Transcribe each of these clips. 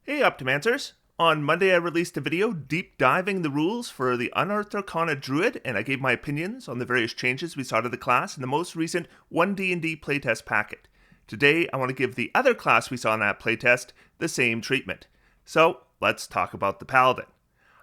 Hey Optimancers! On Monday I released a video deep diving the rules for the Unearthed Arcana Druid, and I gave my opinions on the various changes we saw to the class in the most recent 1D&D playtest packet. Today I want to give the other class we saw in that playtest the same treatment. So let's talk about the Paladin.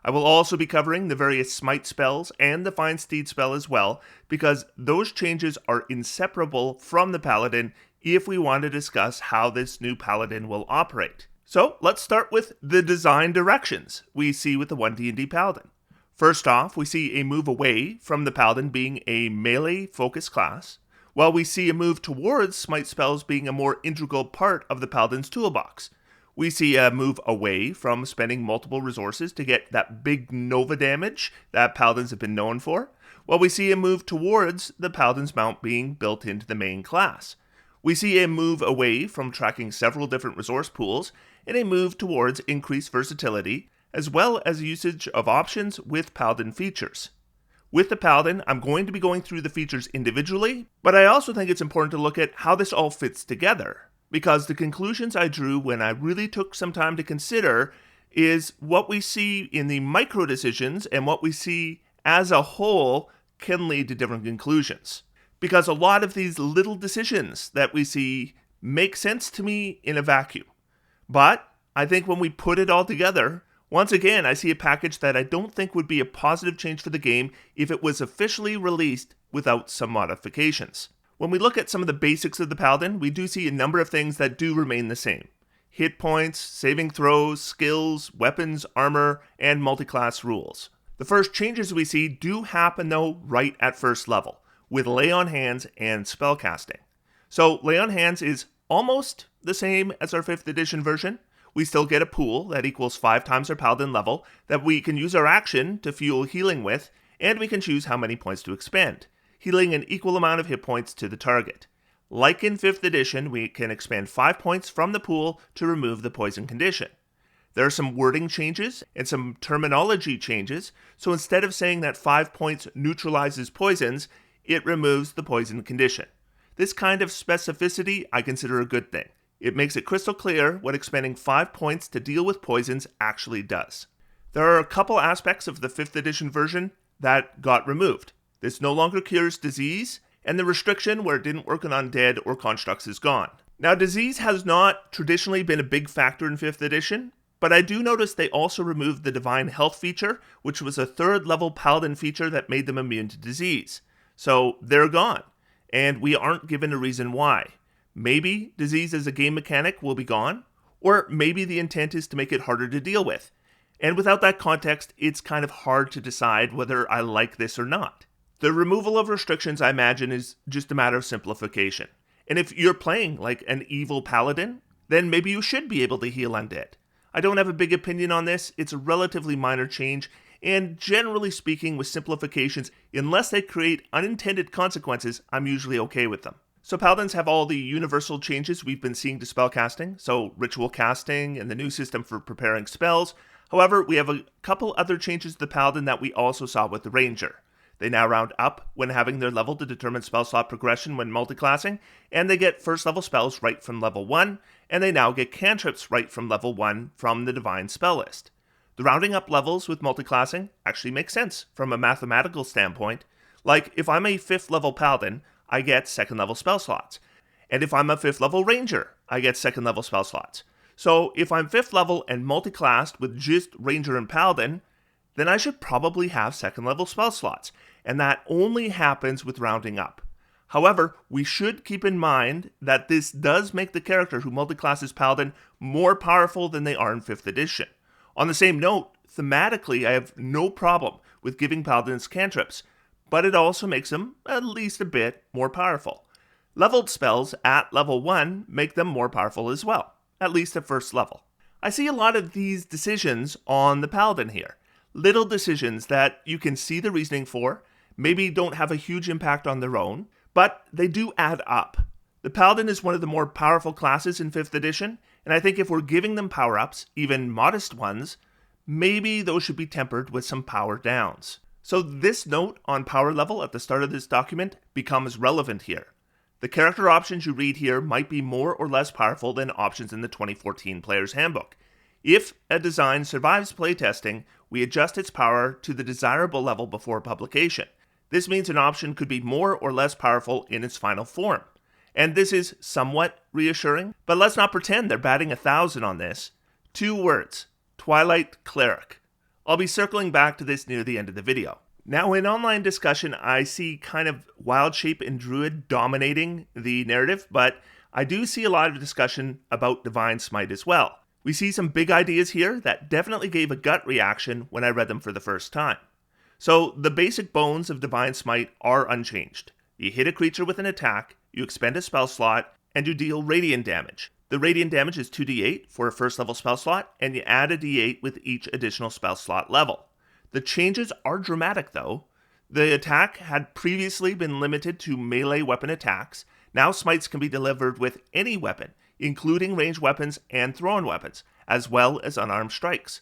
I will also be covering the various Smite spells and the Find Steed spell as well, because those changes are inseparable from the Paladin if we want to discuss how this new Paladin will operate. So let's start with the design directions we see with the 1D&D Paladin. First off, we see a move away from the Paladin being a melee-focused class, while we see a move towards Smite spells being a more integral part of the Paladin's toolbox. We see a move away from spending multiple resources to get that big Nova damage that Paladins have been known for, while we see a move towards the Paladin's mount being built into the main class. We see a move away from tracking several different resource pools, and a move towards increased versatility, as well as usage of options with Paladin features. With the Paladin, I'm going to be going through the features individually, but I also think it's important to look at how this all fits together, because the conclusions I drew when I really took some time to consider is what we see in the micro decisions and what we see as a whole can lead to different conclusions. Because a lot of these little decisions that we see make sense to me in a vacuum. But I think when we put it all together, once again, I see a package that I don't think would be a positive change for the game if it was officially released without some modifications. When we look at some of the basics of the Paladin, we do see a number of things that do remain the same. Hit points, saving throws, skills, weapons, armor, and multi-class rules. The first changes we see do happen though right at first level, with Lay on Hands and Spellcasting. So Lay on Hands is almost the same as our 5th edition version. We still get a pool that equals 5 times our Paladin level that we can use our action to fuel healing with, and we can choose how many points to expend, healing an equal amount of hit points to the target. Like in 5th edition, we can expend 5 points from the pool to remove the poison condition. There are some wording changes and some terminology changes, so instead of saying that 5 points neutralizes poisons, it removes the poison condition. This kind of specificity I consider a good thing. It makes it crystal clear what expending 5 points to deal with poisons actually does. There are a couple aspects of the 5th edition version that got removed. This no longer cures disease, and the restriction where it didn't work on undead or constructs is gone. Now, disease has not traditionally been a big factor in 5th edition, but I do notice they also removed the Divine Health feature, which was a 3rd level Paladin feature that made them immune to disease. So they're gone, and we aren't given a reason why. Maybe disease as a game mechanic will be gone, or maybe the intent is to make it harder to deal with. And without that context, it's kind of hard to decide whether I like this or not. The removal of restrictions, I imagine, is just a matter of simplification. And if you're playing like an evil paladin, then maybe you should be able to heal undead. I don't have a big opinion on this. It's a relatively minor change, and generally speaking, with simplifications, unless they create unintended consequences, I'm usually okay with them. So Paladins have all the universal changes we've been seeing to spellcasting, so ritual casting and the new system for preparing spells. However, we have a couple other changes to the Paladin that we also saw with the Ranger. They now round up when having their level to determine spell slot progression when multiclassing, and they get first level spells right from level 1, and they now get cantrips right from level 1 from the Divine Spell list. The rounding up levels with multiclassing actually makes sense from a mathematical standpoint. Like, if I'm a 5th level Paladin, I get 2nd level spell slots. And if I'm a 5th level Ranger, I get 2nd level spell slots. So if I'm 5th level and multiclassed with just Ranger and Paladin, then I should probably have 2nd level spell slots. And that only happens with rounding up. However, we should keep in mind that this does make the character who multiclasses Paladin more powerful than they are in 5th edition. On the same note, thematically, I have no problem with giving Paladins cantrips, but it also makes them at least a bit more powerful. Leveled spells at level 1 make them more powerful as well, at least at first level. I see a lot of these decisions on the Paladin here. Little decisions that you can see the reasoning for, maybe don't have a huge impact on their own, but they do add up. The Paladin is one of the more powerful classes in 5th edition, and I think if we're giving them power-ups, even modest ones, maybe those should be tempered with some power downs. So this note on power level at the start of this document becomes relevant here. The character options you read here might be more or less powerful than options in the 2014 Player's Handbook. If a design survives playtesting, we adjust its power to the desirable level before publication. This means an option could be more or less powerful in its final form. And this is somewhat reassuring, but let's not pretend they're batting 1,000 on this. 2 words: Twilight Cleric. I'll be circling back to this near the end of the video. Now, in online discussion, I see kind of Wild Shape and Druid dominating the narrative, but I do see a lot of discussion about Divine Smite as well. We see some big ideas here that definitely gave a gut reaction when I read them for the first time. So, the basic bones of Divine Smite are unchanged. You hit a creature with an attack, you expend a spell slot, and you deal radiant damage. The radiant damage is 2d8 for a first level spell slot, and you add a d8 with each additional spell slot level. The changes are dramatic though. The attack had previously been limited to melee weapon attacks. Now smites can be delivered with any weapon, including ranged weapons and thrown weapons, as well as unarmed strikes.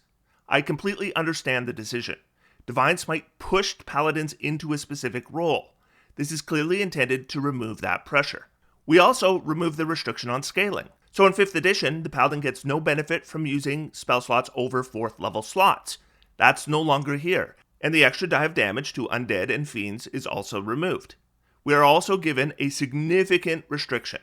I completely understand the decision. Divine Smite pushed paladins into a specific role. This is clearly intended to remove that pressure. We also remove the restriction on scaling. So in 5th edition, the paladin gets no benefit from using spell slots over 4th level slots. That's no longer here, and the extra die of damage to undead and fiends is also removed. We are also given a significant restriction.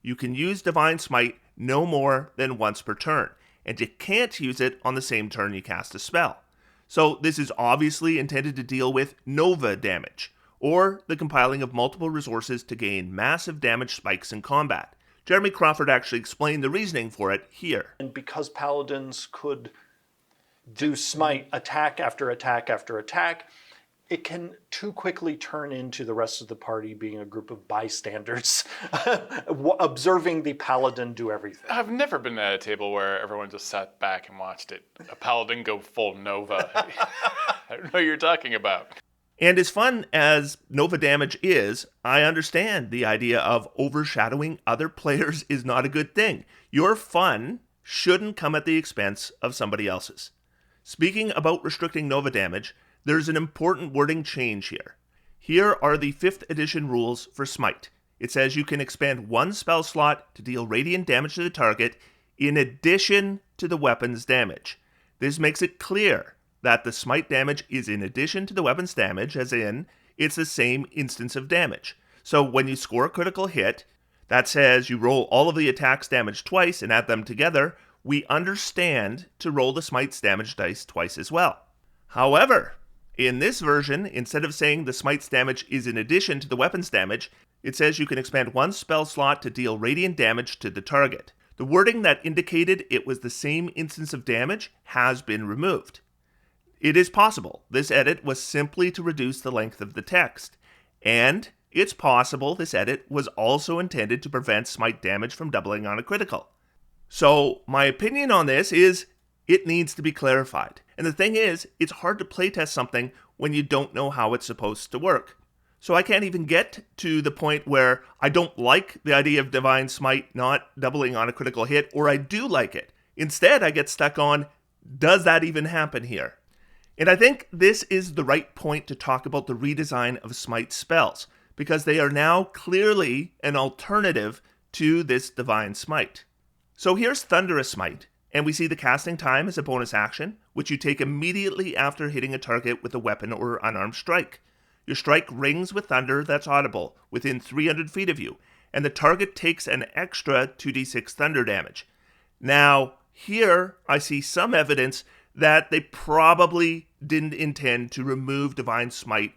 You can use Divine Smite no more than once per turn, and you can't use it on the same turn you cast a spell. So this is obviously intended to deal with Nova damage, or the compiling of multiple resources to gain massive damage spikes in combat. Jeremy Crawford actually explained the reasoning for it here. And because paladins could do smite attack after attack after attack, it can too quickly turn into the rest of the party being a group of bystanders observing the paladin do everything. I've never been at a table where everyone just sat back and watched it. A paladin go full Nova. I don't know what you're talking about. And as fun as Nova damage is, I understand the idea of overshadowing other players is not a good thing. Your fun shouldn't come at the expense of somebody else's. Speaking about restricting Nova damage, there's an important wording change here. Here are the 5th edition rules for Smite. It says you can expand 1 spell slot to deal radiant damage to the target in addition to the weapon's damage. This makes it clear that the Smite damage is in addition to the weapon's damage, as in, it's the same instance of damage. So when you score a critical hit, that says you roll all of the attack's damage twice and add them together, we understand to roll the Smite's damage dice twice as well. However, in this version, instead of saying the Smite's damage is in addition to the weapon's damage, it says you can expand 1 spell slot to deal radiant damage to the target. The wording that indicated it was the same instance of damage has been removed. It is possible this edit was simply to reduce the length of the text, and it's possible this edit was also intended to prevent smite damage from doubling on a critical. So my opinion on this is it needs to be clarified. And the thing is, it's hard to playtest something when you don't know how it's supposed to work. So I can't even get to the point where I don't like the idea of Divine Smite not doubling on a critical hit, or I do like it. Instead, I get stuck on, does that even happen here? And I think this is the right point to talk about the redesign of Smite spells, because they are now clearly an alternative to this Divine Smite. So here's Thunderous Smite, and we see the casting time as a bonus action, which you take immediately after hitting a target with a weapon or unarmed strike. Your strike rings with thunder that's audible within 300 feet of you, and the target takes an extra 2d6 thunder damage. Now, here I see some evidence that they probably didn't intend to remove Divine Smite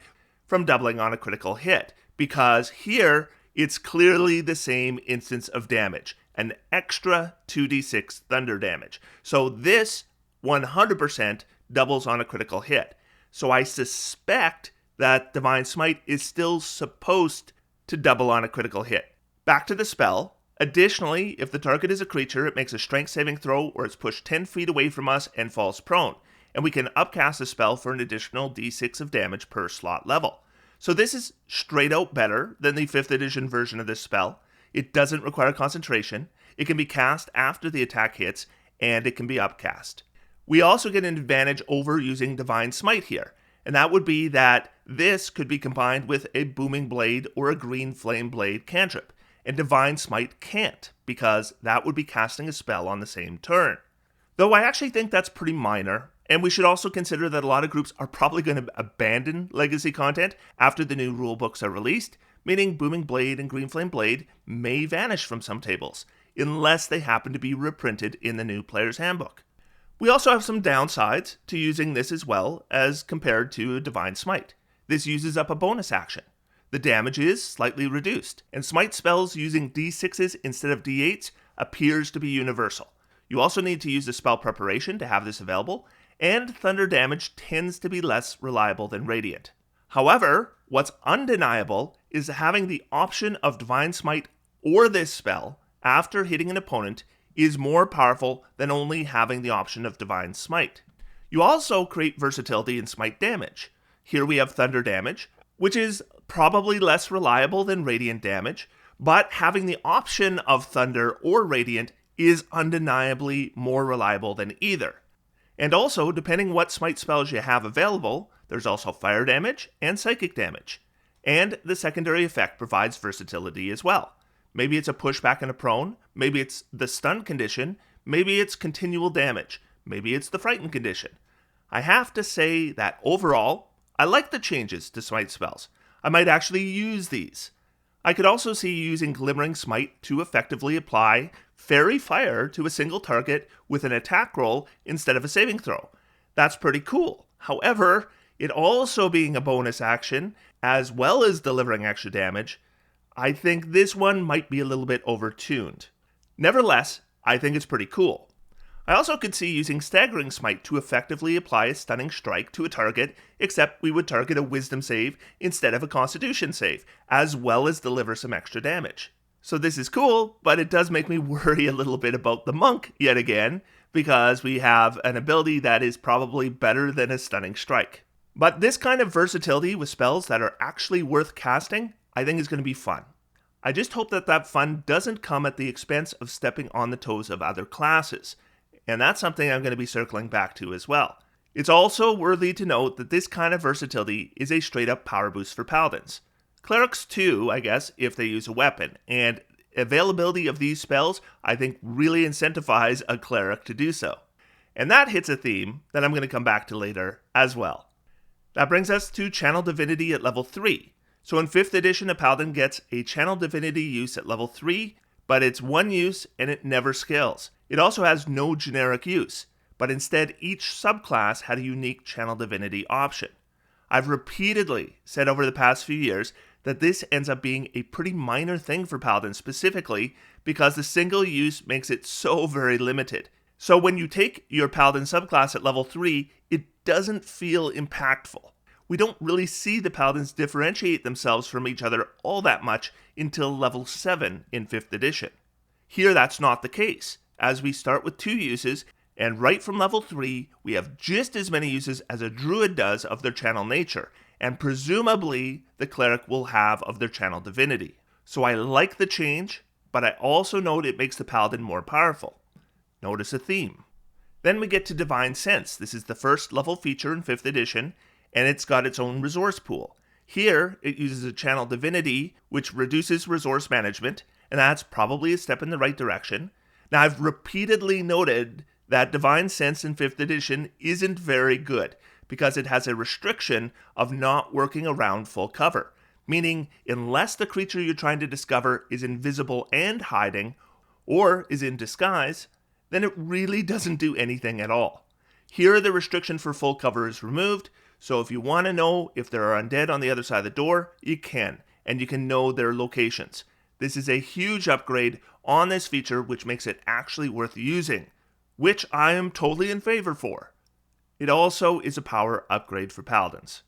from doubling on a critical hit, because here it's clearly the same instance of damage, an extra 2d6 thunder damage. So this 100% doubles on a critical hit. So I suspect that Divine Smite is still supposed to double on a critical hit. Back to the spell. Additionally, if the target is a creature, it makes a strength saving throw or it's pushed 10 feet away from us and falls prone. And we can upcast the spell for an additional d6 of damage per slot level. So this is straight out better than the 5th edition version of this spell. It doesn't require concentration. It can be cast after the attack hits, and it can be upcast. We also get an advantage over using Divine Smite here, and that would be that this could be combined with a Booming Blade or a Green Flame Blade cantrip, and Divine Smite can't, because that would be casting a spell on the same turn. Though I actually think that's pretty minor, and we should also consider that a lot of groups are probably going to abandon legacy content after the new rulebooks are released, meaning Booming Blade and Green Flame Blade may vanish from some tables, unless they happen to be reprinted in the new Player's Handbook. We also have some downsides to using this as well as compared to a Divine Smite. This uses up a bonus action. The damage is slightly reduced, and Smite spells using D6s instead of D8s appears to be universal. You also need to use the spell preparation to have this available, and thunder damage tends to be less reliable than Radiant. However, what's undeniable is having the option of Divine Smite or this spell after hitting an opponent is more powerful than only having the option of Divine Smite. You also create versatility in Smite damage. Here we have thunder damage, which is probably less reliable than Radiant damage, but having the option of thunder or Radiant is undeniably more reliable than either. And also, depending what Smite spells you have available, there's also fire damage and psychic damage. And the secondary effect provides versatility as well. Maybe it's a pushback and a prone, maybe it's the stun condition, maybe it's continual damage, maybe it's the frighten condition. I have to say that overall, I like the changes to Smite spells. I might actually use these. I could also see using Glimmering Smite to effectively apply Fairy Fire to a single target with an attack roll instead of a saving throw. That's pretty cool. However, it also being a bonus action, as well as delivering extra damage, I think this one might be a little bit overtuned. Nevertheless, I think it's pretty cool. I also could see using Staggering Smite to effectively apply a stunning strike to a target, except we would target a Wisdom save instead of a Constitution save, as well as deliver some extra damage. So this is cool, but it does make me worry a little bit about the Monk yet again, because we have an ability that is probably better than a stunning strike. But this kind of versatility with spells that are actually worth casting, I think is going to be fun. I just hope that that fun doesn't come at the expense of stepping on the toes of other classes, and that's something I'm going to be circling back to as well. It's also worthy to note that this kind of versatility is a straight up power boost for Paladins. Clerics too, I guess, if they use a weapon, and availability of these spells, I think, really incentivize a cleric to do so. And that hits a theme that I'm going to come back to later as well. That brings us to Channel Divinity at level 3. So in 5th edition, a Paladin gets a Channel Divinity use at level 3, but it's one use and it never scales. It also has no generic use, but instead each subclass had a unique Channel Divinity option. I've repeatedly said over the past few years that this ends up being a pretty minor thing for Paladins specifically because the single use makes it so very limited. So when you take your Paladin subclass at level 3, it doesn't feel impactful. We don't really see the Paladins differentiate themselves from each other all that much until level 7 in 5th edition. Here that's not the case, as we start with 2 uses, and right from level 3, we have just as many uses as a Druid does of their channel nature, and presumably the Cleric will have of their channel divinity. So I like the change, but I also note it makes the Paladin more powerful. Notice a theme. Then we get to Divine Sense. This is the first level feature in 5th edition, and it's got its own resource pool. Here, it uses a channel divinity, which reduces resource management, and that's probably a step in the right direction. Now, I've repeatedly noted that Divine Sense in 5th edition isn't very good, because it has a restriction of not working around full cover, meaning unless the creature you're trying to discover is invisible and hiding, or is in disguise, then it really doesn't do anything at all. Here, the restriction for full cover is removed, so if you want to know if there are undead on the other side of the door, you can, and you can know their locations. This is a huge upgrade on this feature, which makes it actually worth using, which I am totally in favor for. It also is a power upgrade for Paladins.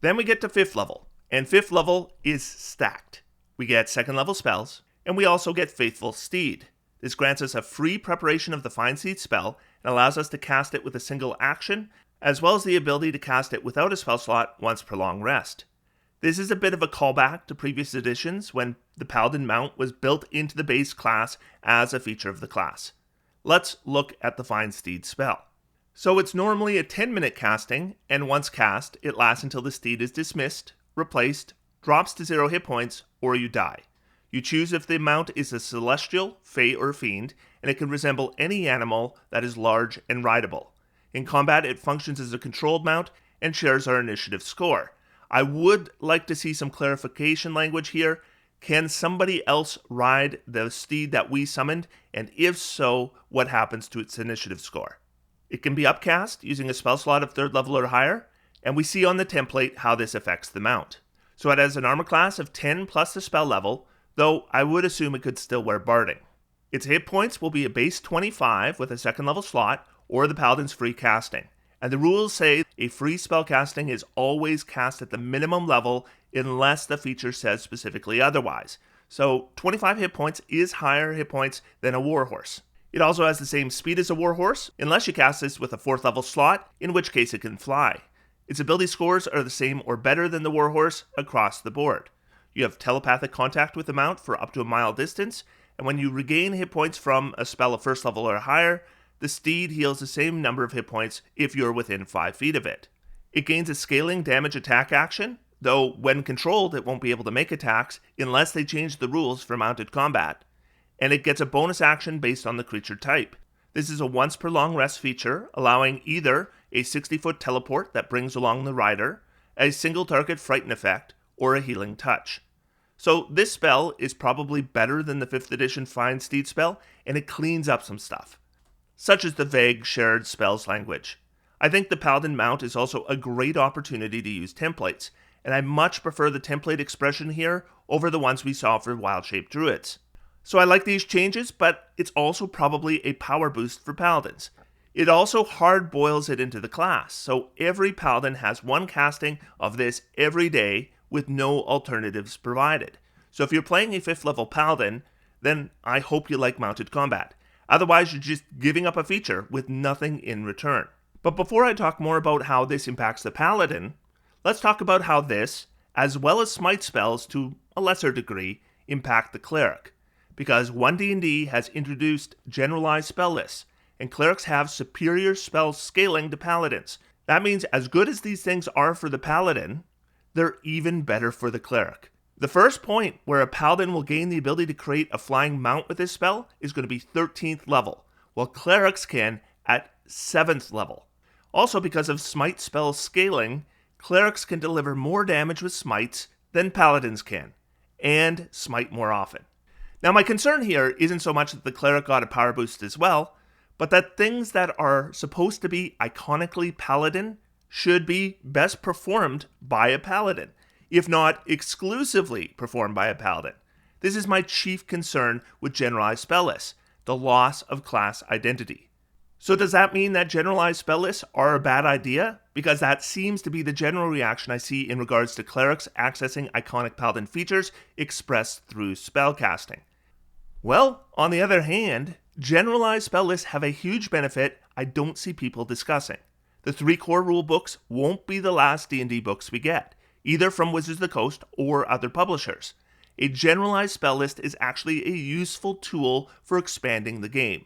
Then we get to 5th level, and 5th level is stacked. We get 2nd level spells, and we also get Faithful Steed. This grants us a free preparation of the Find Seed spell, and allows us to cast it with a single action, as well as the ability to cast it without a spell slot once per long rest. This is a bit of a callback to previous editions when the Paladin mount was built into the base class as a feature of the class. Let's look at the Find Steed spell. So it's normally a 10-minute casting, and once cast, it lasts until the steed is dismissed, replaced, drops to 0 hit points, or you die. You choose if the mount is a celestial, fey, or fiend, and it can resemble any animal that is large and rideable. In combat, it functions as a controlled mount and shares our initiative score. I would like to see some clarification language here. Can somebody else ride the steed that we summoned? And if so, what happens to its initiative score? It can be upcast using a spell slot of 3rd level or higher, and we see on the template how this affects the mount. So it has an armor class of 10 plus the spell level, though I would assume it could still wear barding. Its hit points will be a base 25 with a 2nd level slot, or the Paladin's free casting. And the rules say a free spellcasting is always cast at the minimum level unless the feature says specifically otherwise. So 25 hit points is higher hit points than a warhorse. It also has the same speed as a warhorse, unless you cast this with a 4th level slot, in which case it can fly. Its ability scores are the same or better than the warhorse across the board. You have telepathic contact with the mount for up to a mile distance, and when you regain hit points from a spell of 1st level or higher, the steed heals the same number of hit points if you're within 5 feet of it. It gains a scaling damage attack action, though when controlled it won't be able to make attacks unless they change the rules for mounted combat. And it gets a bonus action based on the creature type. This is a once per long rest feature, allowing either a 60-foot teleport that brings along the rider, a single target frighten effect, or a healing touch. So this spell is probably better than the 5th edition Find Steed spell, and it cleans up some stuff, such as the vague shared spells language. I think the Paladin mount is also a great opportunity to use templates, and I much prefer the template expression here over the ones we saw for wild-shaped druids. So I like these changes, but it's also probably a power boost for paladins. It also hard boils it into the class, so every paladin has one casting of this every day with no alternatives provided. So if you're playing a 5th level paladin, then I hope you like mounted combat. Otherwise, you're just giving up a feature with nothing in return. But before I talk more about how this impacts the paladin, let's talk about how this, as well as smite spells to a lesser degree, impact the cleric. Because 1D&D has introduced generalized spell lists, and clerics have superior spell scaling to paladins. That means as good as these things are for the paladin, they're even better for the cleric. The first point where a paladin will gain the ability to create a flying mount with this spell is going to be 13th level, while clerics can at 7th level. Also, because of smite spell scaling, clerics can deliver more damage with smites than paladins can, and smite more often. Now, my concern here isn't so much that the cleric got a power boost as well, but that things that are supposed to be iconically paladin should be best performed by a paladin, if not exclusively performed by a paladin. This is my chief concern with generalized spell lists, the loss of class identity. So does that mean that generalized spell lists are a bad idea? Because that seems to be the general reaction I see in regards to clerics accessing iconic paladin features expressed through spellcasting. Well, on the other hand, generalized spell lists have a huge benefit I don't see people discussing. The 3 core rule books won't be the last D&D books we get, either from Wizards of the Coast or other publishers. A generalized spell list is actually a useful tool for expanding the game.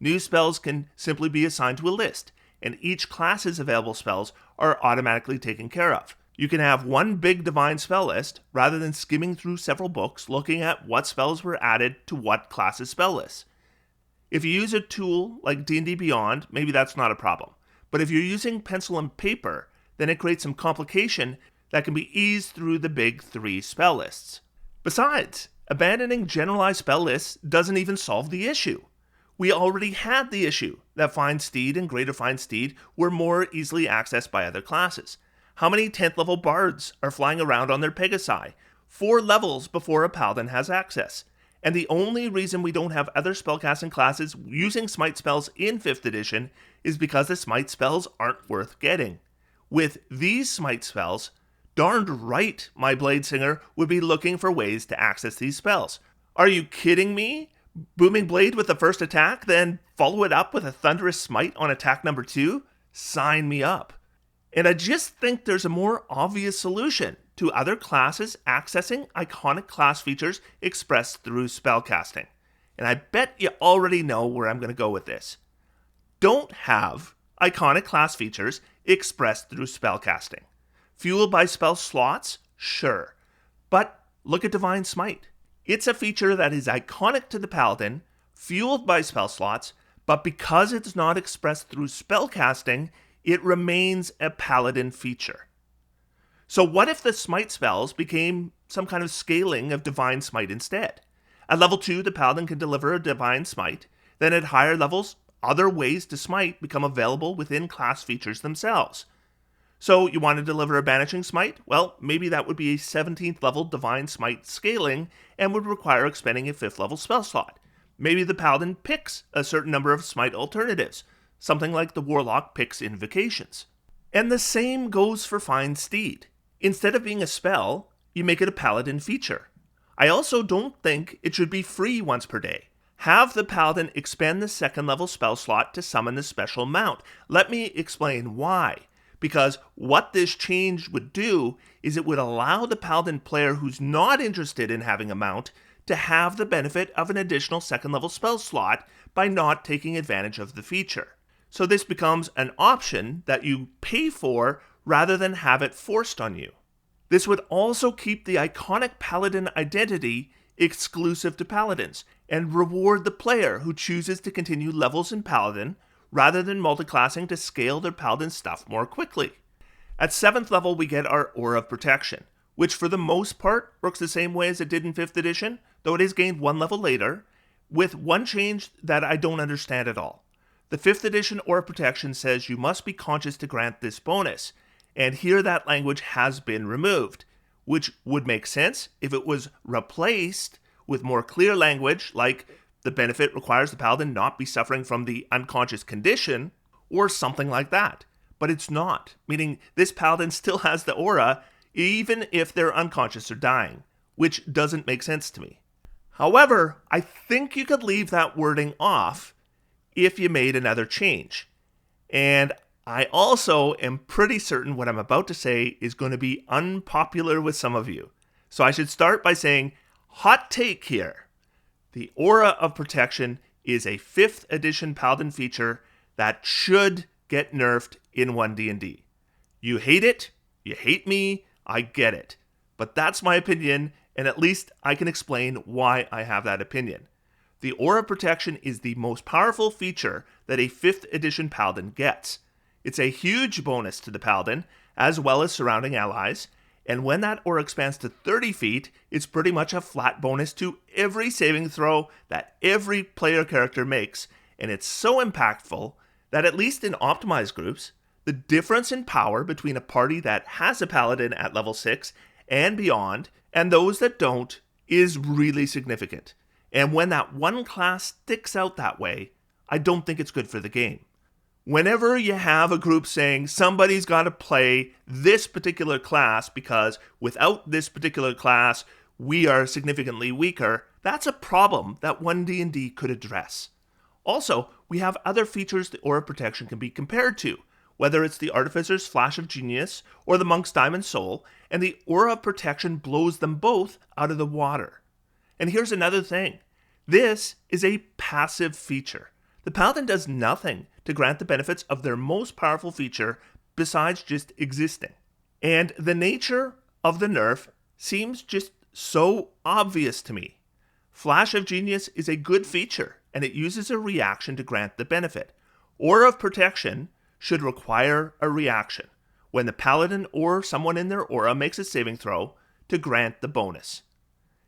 New spells can simply be assigned to a list, and each class's available spells are automatically taken care of. You can have one big divine spell list, rather than skimming through several books looking at what spells were added to what class's spell lists. If you use a tool like D&D Beyond, maybe that's not a problem. But if you're using pencil and paper, then it creates some complication that can be eased through the big 3 spell lists. Besides, abandoning generalized spell lists doesn't even solve the issue. We already had the issue that Find Steed and Greater Find Steed were more easily accessed by other classes. How many 10th level bards are flying around on their Pegasi, 4 levels before a paladin has access? And the only reason we don't have other spellcasting classes using smite spells in 5th edition is because the smite spells aren't worth getting. With these smite spells, darned right my Blade Singer would be looking for ways to access these spells. Are you kidding me? Booming Blade with the first attack, then follow it up with a Thunderous Smite on attack number 2? Sign me up. And I just think there's a more obvious solution to other classes accessing iconic class features expressed through spellcasting. And I bet you already know where I'm going to go with this. Don't have iconic class features expressed through spellcasting. Fueled by spell slots? Sure. But look at Divine Smite. It's a feature that is iconic to the Paladin, fueled by spell slots, but because it's not expressed through spellcasting, it remains a Paladin feature. So what if the Smite spells became some kind of scaling of Divine Smite instead? At level 2, the Paladin can deliver a Divine Smite. Then at higher levels, other ways to smite become available within class features themselves. So you want to deliver a Banishing Smite? Well, maybe that would be a 17th level Divine Smite scaling and would require expending a 5th level spell slot. Maybe the Paladin picks a certain number of Smite alternatives, something like the Warlock picks Invocations. And the same goes for Find Steed. Instead of being a spell, you make it a Paladin feature. I also don't think it should be free once per day. Have the Paladin expend the 2nd level spell slot to summon the special mount. Let me explain why. Because what this change would do is it would allow the Paladin player who's not interested in having a mount to have the benefit of an additional 2nd level spell slot by not taking advantage of the feature. So this becomes an option that you pay for rather than have it forced on you. This would also keep the iconic Paladin identity exclusive to Paladins and reward the player who chooses to continue levels in Paladin rather than multiclassing to scale their Paladin stuff more quickly. At 7th level, we get our Aura of Protection, which for the most part works the same way as it did in 5th edition, though it is gained 1 level later, with one change that I don't understand at all. The 5th edition Aura of Protection says you must be conscious to grant this bonus, and here that language has been removed, which would make sense if it was replaced with more clear language like the benefit requires the Paladin not be suffering from the unconscious condition, or something like that. But it's not, meaning this Paladin still has the aura, even if they're unconscious or dying, which doesn't make sense to me. However, I think you could leave that wording off if you made another change. And I also am pretty certain what I'm about to say is going to be unpopular with some of you. So I should start by saying, hot take here. The Aura of Protection is a 5th edition Paladin feature that should get nerfed in 1D&D. You hate it, you hate me, I get it. But that's my opinion, and at least I can explain why I have that opinion. The Aura of Protection is the most powerful feature that a 5th edition Paladin gets. It's a huge bonus to the Paladin, as well as surrounding allies, and when that aura expands to 30 feet, it's pretty much a flat bonus to every saving throw that every player character makes, and it's so impactful that at least in optimized groups, the difference in power between a party that has a Paladin at level 6 and beyond, and those that don't, is really significant. And when that one class sticks out that way, I don't think it's good for the game. Whenever you have a group saying somebody's got to play this particular class because without this particular class, we are significantly weaker, that's a problem that 1D&D could address. Also, we have other features the Aura of Protection can be compared to, whether it's the Artificer's Flash of Genius or the Monk's Diamond Soul, and the Aura of Protection blows them both out of the water. And here's another thing. This is a passive feature. The Paladin does nothing to grant the benefits of their most powerful feature besides just existing. And the nature of the nerf seems just so obvious to me. Flash of Genius is a good feature, and it uses a reaction to grant the benefit. Aura of Protection should require a reaction when the Paladin or someone in their aura makes a saving throw to grant the bonus.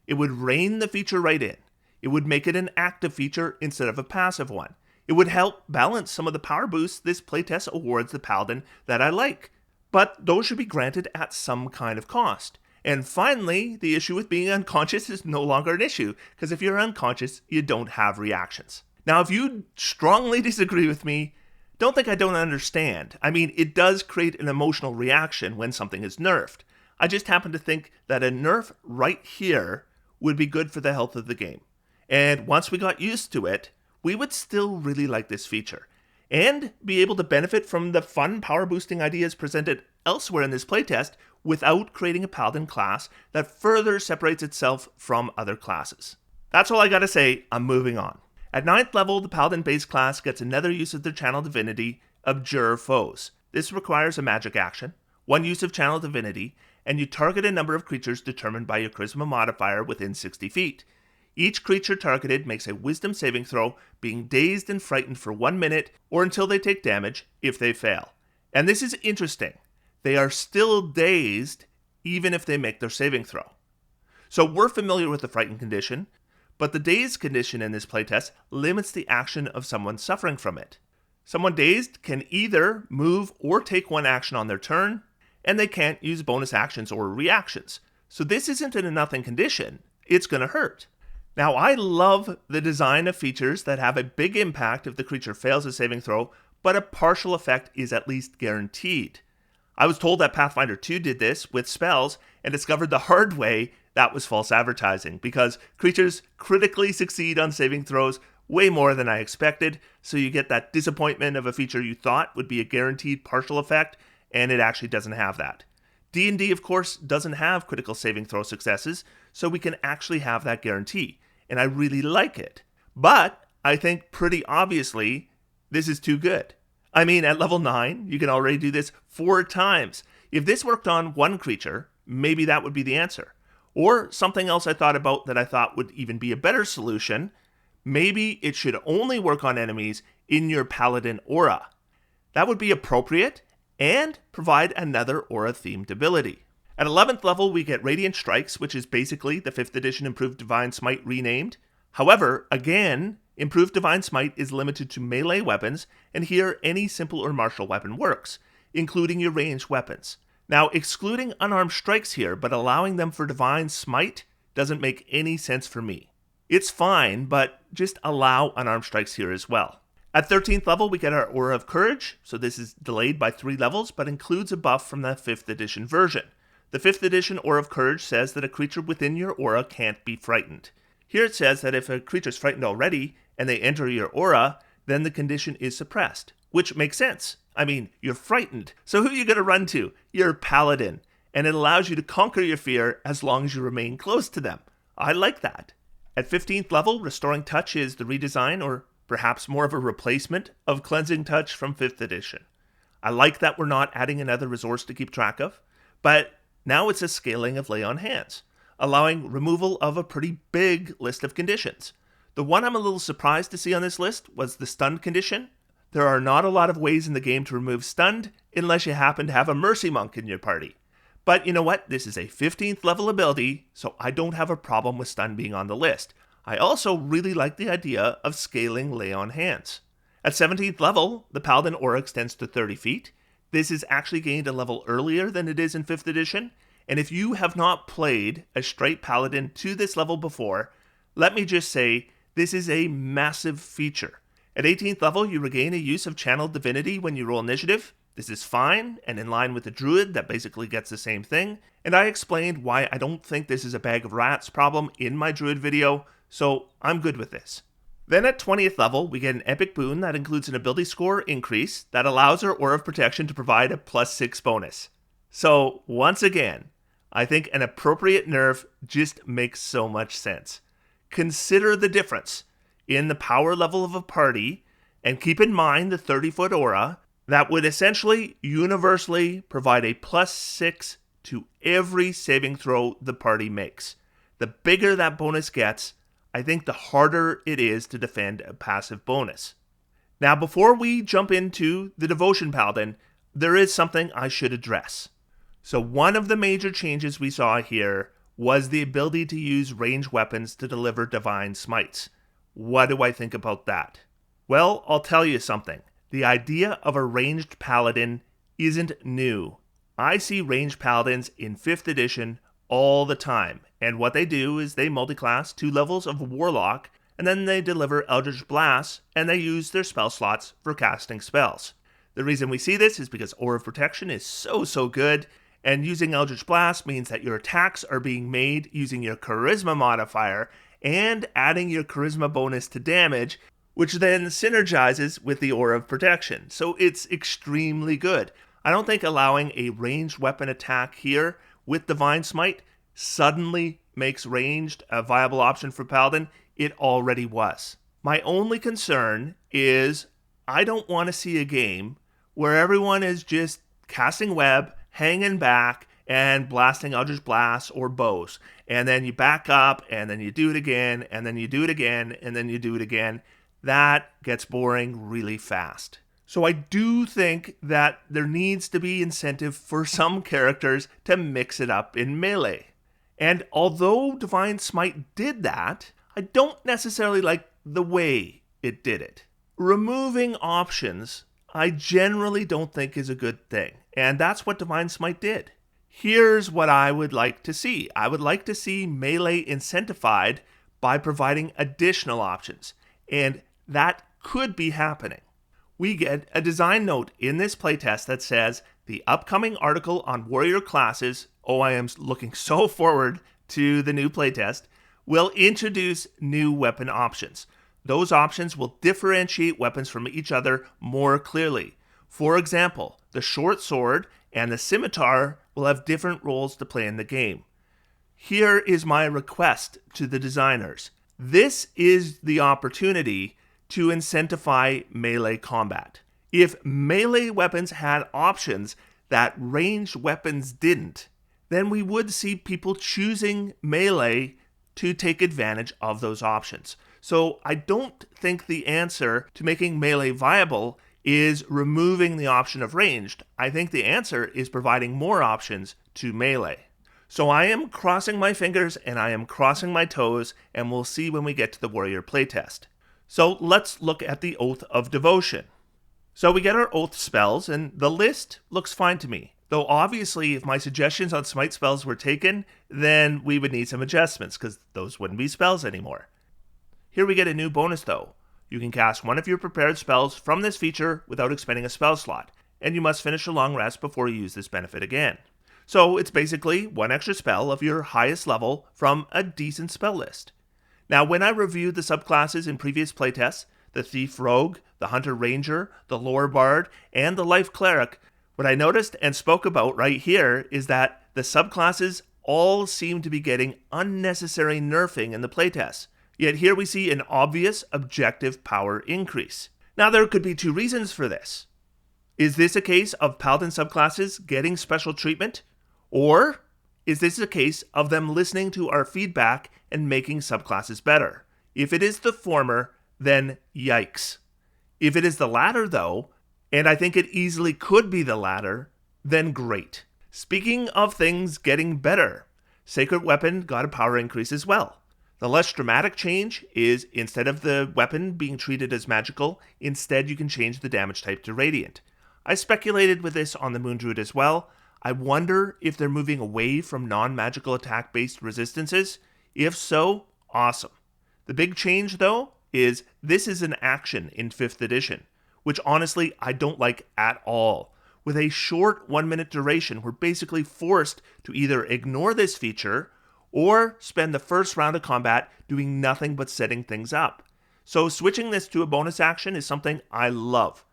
It would rein the feature right in. It would make it an active feature instead of a passive one. It would help balance some of the power boosts this playtest awards the Paladin that I like, but those should be granted at some kind of cost. And finally, the issue with being unconscious is no longer an issue, because if you're unconscious, you don't have reactions. Now, if you strongly disagree with me, don't think I don't understand. I mean, it does create an emotional reaction when something is nerfed. I just happen to think that a nerf right here would be good for the health of the game. And once we got used to it, we would still really like this feature, and be able to benefit from the fun power boosting ideas presented elsewhere in this playtest without creating a Paladin class that further separates itself from other classes. That's all I gotta say, I'm moving on. At 9th level, the Paladin base class gets another use of their channel divinity, Abjure Foes. This requires a magic action, one use of channel divinity, and you target a number of creatures determined by your charisma modifier within 60 feet. Each creature targeted makes a wisdom saving throw, being dazed and frightened for 1 minute or until they take damage if they fail. And this is interesting. They are still dazed even if they make their saving throw. So we're familiar with the frightened condition, but the dazed condition in this playtest limits the action of someone suffering from it. Someone dazed can either move or take one action on their turn, and they can't use bonus actions or reactions. So this isn't in a nothing condition. It's going to hurt. Now, I love the design of features that have a big impact if the creature fails a saving throw, but a partial effect is at least guaranteed. I was told that Pathfinder 2 did this with spells and discovered the hard way that was false advertising, because creatures critically succeed on saving throws way more than I expected, so you get that disappointment of a feature you thought would be a guaranteed partial effect, and it actually doesn't have that. D&D, of course, doesn't have critical saving throw successes, so we can actually have that guarantee, and I really like it. But I think pretty obviously this is too good. I mean, at level 9, you can already do this 4 times. If this worked on one creature, maybe that would be the answer. Or something else I thought about that I thought would even be a better solution, maybe it should only work on enemies in your Paladin aura. That would be appropriate and provide another aura-themed ability. At 11th level, we get Radiant Strikes, which is basically the 5th edition Improved Divine Smite renamed. However, again, Improved Divine Smite is limited to melee weapons, and here any simple or martial weapon works, including your ranged weapons. Now, excluding unarmed strikes here, but allowing them for Divine Smite doesn't make any sense for me. It's fine, but just allow unarmed strikes here as well. At 13th level, we get our Aura of Courage, so this is delayed by 3 levels, but includes a buff from the 5th edition version. The 5th edition Aura of Courage says that a creature within your aura can't be frightened. Here it says that if a creature's frightened already, and they enter your aura, then the condition is suppressed, which makes sense. I mean, you're frightened, so who are you going to run to? Your Paladin, and it allows you to conquer your fear as long as you remain close to them. I like that. At 15th level, Restoring Touch is the redesign, or perhaps more of a replacement, of Cleansing Touch from 5th edition. I like that we're not adding another resource to keep track of, but now it's a scaling of Lay on Hands, allowing removal of a pretty big list of conditions. The one I'm a little surprised to see on this list was the Stunned condition. There are not a lot of ways in the game to remove Stunned, unless you happen to have a Mercy Monk in your party. But you know what? This is a 15th level ability, so I don't have a problem with Stun being on the list. I also really like the idea of scaling Lay on Hands. At 17th level, the Paladin Aura extends to 30 feet. This is actually gained a level earlier than it is in 5th edition, and if you have not played a straight Paladin to this level before, let me just say, this is a massive feature. At 18th level, you regain a use of Channeled Divinity when you roll initiative. This is fine, and in line with the Druid that basically gets the same thing, and I explained why I don't think this is a bag of rats problem in my Druid video, so I'm good with this. Then at 20th level, we get an epic boon that includes an ability score increase that allows our Aura of Protection to provide a +6 bonus. So, once again, I think an appropriate nerf just makes so much sense. Consider the difference in the power level of a party, and keep in mind the 30-foot aura that would essentially universally provide a +6 to every saving throw the party makes. The bigger that bonus gets, I think the harder it is to defend a passive bonus. Now, before we jump into the Devotion Paladin, there is something I should address. So one of the major changes we saw here was the ability to use ranged weapons to deliver divine smites. What do I think about that? Well, I'll tell you something. The idea of a ranged paladin isn't new. I see ranged paladins in 5th edition all the time, and what they do is they multiclass 2 levels of Warlock, and then they deliver Eldritch Blasts, and they use their spell slots for casting spells. The reason we see this is because Aura of Protection is so good, and using Eldritch Blast means that your attacks are being made using your Charisma modifier, and adding your Charisma bonus to damage, which then synergizes with the Aura of Protection. So it's extremely good. I don't think allowing a ranged weapon attack here with Divine Smite suddenly makes ranged a viable option for Paladin. It already was. My only concern is I don't want to see a game where everyone is just casting web, hanging back, and blasting Eldritch Blasts or bows. And then you back up, and then you do it again, and then you do it again, and then you do it again. That gets boring really fast. So I do think that there needs to be incentive for some characters to mix it up in melee. And although Divine Smite did that, I don't necessarily like the way it did it. Removing options, I generally don't think is a good thing. And that's what Divine Smite did. Here's what I would like to see. I would like to see melee incentivized by providing additional options. And that could be happening. We get a design note in this playtest that says the upcoming article on warrior classes, I am looking so forward to the new playtest, will introduce new weapon options. Those options will differentiate weapons from each other more clearly. For example, the short sword and the scimitar will have different roles to play in the game. Here is my request to the designers. This is the opportunity to incentivize melee combat. If melee weapons had options that ranged weapons didn't, then we would see people choosing melee to take advantage of those options. So I don't think the answer to making melee viable is removing the option of ranged. I think the answer is providing more options to melee. So I am crossing my fingers and I am crossing my toes, and we'll see when we get to the warrior playtest. So let's look at the Oath of Devotion. So we get our oath spells, and the list looks fine to me. Though obviously, if my suggestions on Smite spells were taken, then we would need some adjustments, because those wouldn't be spells anymore. Here we get a new bonus though. You can cast one of your prepared spells from this feature without expending a spell slot, and you must finish a long rest before you use this benefit again. So it's basically one extra spell of your highest level from a decent spell list. Now, when I reviewed the subclasses in previous playtests, the Thief Rogue, the Hunter Ranger, the Lore Bard, and the Life Cleric, what I noticed and spoke about right here is that the subclasses all seem to be getting unnecessary nerfing in the playtests. Yet here we see an obvious objective power increase. Now, there could be two reasons for this. Is this a case of Paladin subclasses getting special treatment? Or is this a case of them listening to our feedback and making subclasses better? If it is the former, then yikes. If it is the latter, though, and I think it easily could be the latter, then great. Speaking of things getting better, Sacred Weapon got a power increase as well. The less dramatic change is, instead of the weapon being treated as magical, instead you can change the damage type to Radiant. I speculated with this on the Moon Druid as well. I wonder if they're moving away from non-magical attack-based resistances. If so, awesome. The big change, though, is this is an action in 5th edition, which honestly I don't like at all. With a short 1-minute duration, we're basically forced to either ignore this feature or spend the first round of combat doing nothing but setting things up. So switching this to a bonus action is something I love.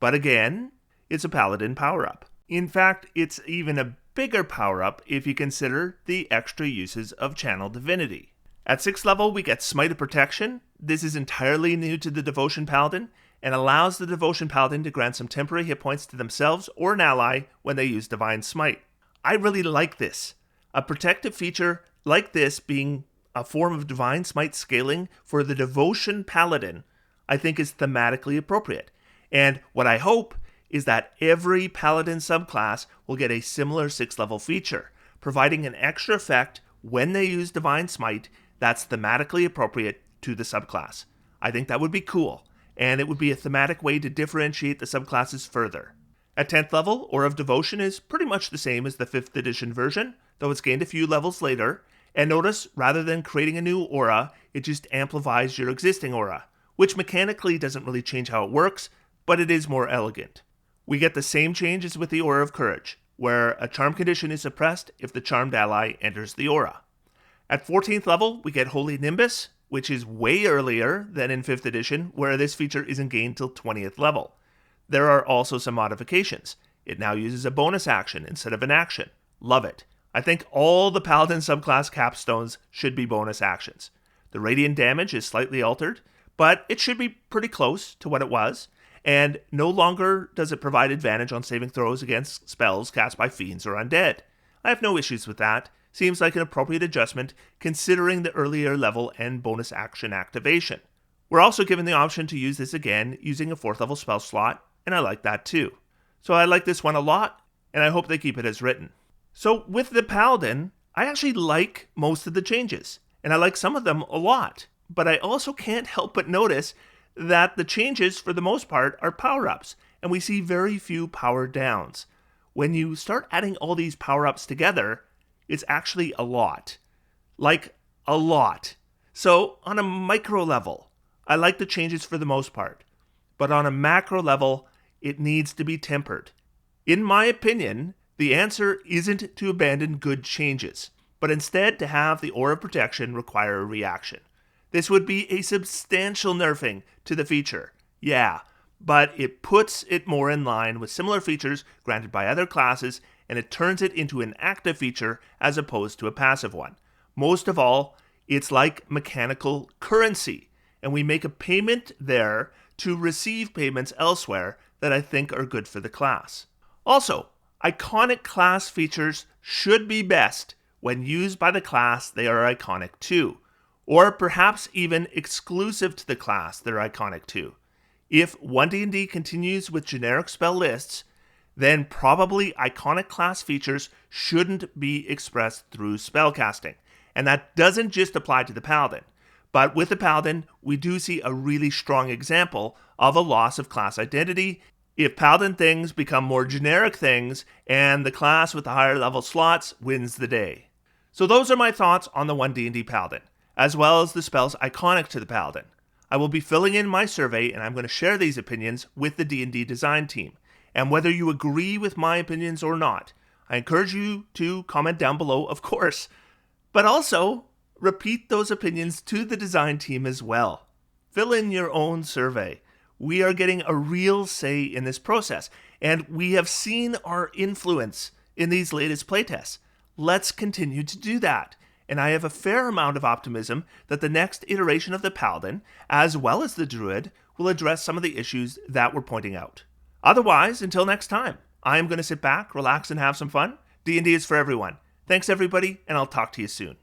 But again, it's a Paladin power-up. In fact, it's even a bigger power-up if you consider the extra uses of Channel Divinity. At 6th level, we get Smite of Protection. This is entirely new to the Devotion Paladin and allows the Devotion Paladin to grant some temporary hit points to themselves or an ally when they use Divine Smite. I really like this. A protective feature like this being a form of Divine Smite scaling for the Devotion Paladin, I think is thematically appropriate. And what I hope is that every Paladin subclass will get a similar 6th level feature, providing an extra effect when they use Divine Smite that's thematically appropriate to the subclass. I think that would be cool, and it would be a thematic way to differentiate the subclasses further. At 10th level, Aura of Devotion is pretty much the same as the 5th edition version, though it's gained a few levels later, and notice, rather than creating a new aura, it just amplifies your existing aura, which mechanically doesn't really change how it works, but it is more elegant. We get the same change as with the Aura of Courage, where a charm condition is suppressed if the charmed ally enters the aura. At 14th level, we get Holy Nimbus, which is way earlier than in 5th edition, where this feature isn't gained till 20th level. There are also some modifications. It now uses a bonus action instead of an action. Love it. I think all the Paladin subclass capstones should be bonus actions. The radiant damage is slightly altered, but it should be pretty close to what it was, and no longer does it provide advantage on saving throws against spells cast by fiends or undead. I have no issues with that. Seems like an appropriate adjustment considering the earlier level and bonus action activation. We're also given the option to use this again using a 4th level spell slot, and I like that too. So I like this one a lot, and I hope they keep it as written. So with the Paladin, I actually like most of the changes, and I like some of them a lot. But I also can't help but notice that the changes, for the most part, are power-ups, and we see very few power downs. When you start adding all these power-ups together, it's actually a lot. Like, a lot. So, on a micro level, I like the changes for the most part. But on a macro level, it needs to be tempered. In my opinion, the answer isn't to abandon good changes, but instead to have the Aura of Protection require a reaction. This would be a substantial nerfing to the feature, yeah, but it puts it more in line with similar features granted by other classes, and it turns it into an active feature as opposed to a passive one. Most of all, it's like mechanical currency, and we make a payment there to receive payments elsewhere that I think are good for the class. Also, iconic class features should be best when used by the class they are iconic to, or perhaps even exclusive to the class they're iconic to. If 1D&D continues with generic spell lists, then probably iconic class features shouldn't be expressed through spellcasting. And that doesn't just apply to the Paladin. But with the Paladin, we do see a really strong example of a loss of class identity if Paladin things become more generic things and the class with the higher level slots wins the day. So those are my thoughts on the 1D&D Paladin, as well as the spells iconic to the Paladin. I will be filling in my survey, and I'm going to share these opinions with the D&D design team. And whether you agree with my opinions or not, I encourage you to comment down below, of course. But also, repeat those opinions to the design team as well. Fill in your own survey. We are getting a real say in this process, and we have seen our influence in these latest playtests. Let's continue to do that. And I have a fair amount of optimism that the next iteration of the Paladin, as well as the Druid, will address some of the issues that we're pointing out. Otherwise, until next time, I am going to sit back, relax, and have some fun. D&D is for everyone. Thanks, everybody, and I'll talk to you soon.